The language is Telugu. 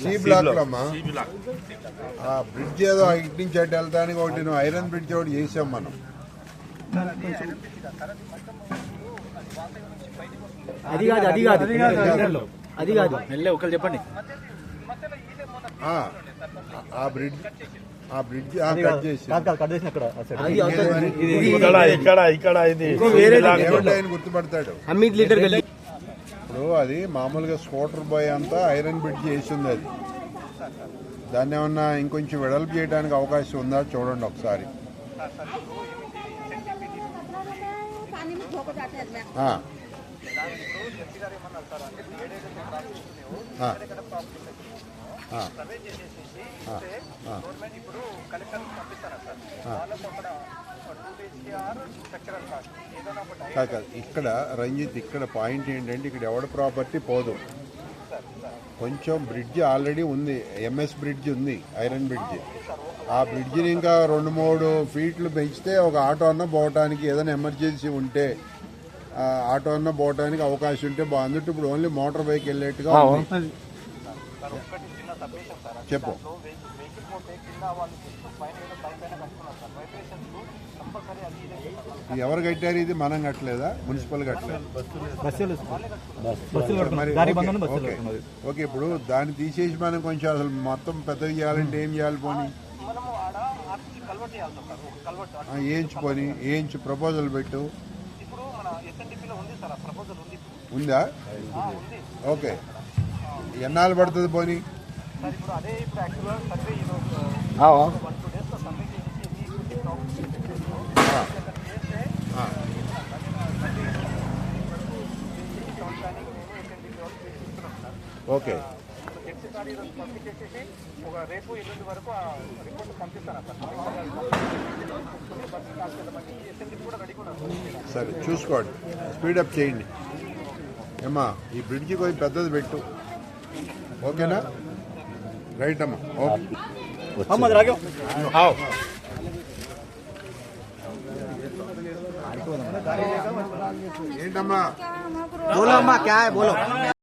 సి బ్లాక్ లో అమ్మా ఆ బ్రిడ్జ్ ఏదో ఇటు నుంచి అటు వెళ్తానికి ఒకటి నువ్వు ఐరన్ బ్రిడ్జ్ ఒకటి చేసాం మనం. అది కాదు అది కాదు అది కాదు మెల్లె ఒకరు చెప్పండి. ఆ బ్రిడ్జ్ కట్ చేసి ఆయన గుర్తుపడతాడు. ఇప్పుడు అది మామూలుగా స్కూటర్ బాయ్ అంతా ఐరన్ బ్రిడ్జ్ చేసింది. అది దాన్ని ఏమన్నా ఇంకొంచెం వెడల్పు చేయడానికి అవకాశం ఉందా చూడండి ఒకసారి. ఇక్కడ రంజిత్, ఇక్కడ పాయింట్ ఏంటంటే ఇక్కడ ఎవడ ప్రాపర్టీ పోదు. కొంచెం బ్రిడ్జ్ ఆల్రెడీ ఉంది, ఎంఎస్ బ్రిడ్జ్ ఉంది, ఐరన్ బ్రిడ్జ్. ఆ బ్రిడ్జిని ఇంకా 2-3 ఫీట్లు పెంచితే ఒక ఆటో అన్న పోవటానికి, ఏదైనా ఎమర్జెన్సీ ఉంటే ఆటో అన్న పోవటానికి అవకాశం ఉంటే బాగుంది. ఇప్పుడు ఓన్లీ మోటార్ బైక్ వెళ్ళేట్టుగా ఉంది. చెప్పు. ఎవరు కట్టారు ఇది? మనం కట్టలేదా? మున్సిపల్ కట్టలేదు. ఓకే, ఇప్పుడు దాన్ని తీసేసి మనం కొంచెం అసలు మొత్తం పెద్దది చేయాలంటే ఏం చేయాలి? పోనీ ఏంచి ప్రపోజల్ పెట్టు. ఉందా? ఓకే, ఎన్నాళ్ళు పడుతుంది పోనీ? ఓకే, రేపు 8 వరకు రిపోర్ట్ పంపిస్తాను. సరే, చూసుకోండి, స్పీడప్ చేయండి. ఏమ్మా, ఈ బ్రిడ్జి కొంచెం పెద్దది పెట్టు. ఓకేనా? రైట్ అమ్మా. ఓకే, ఏంటమ్మా?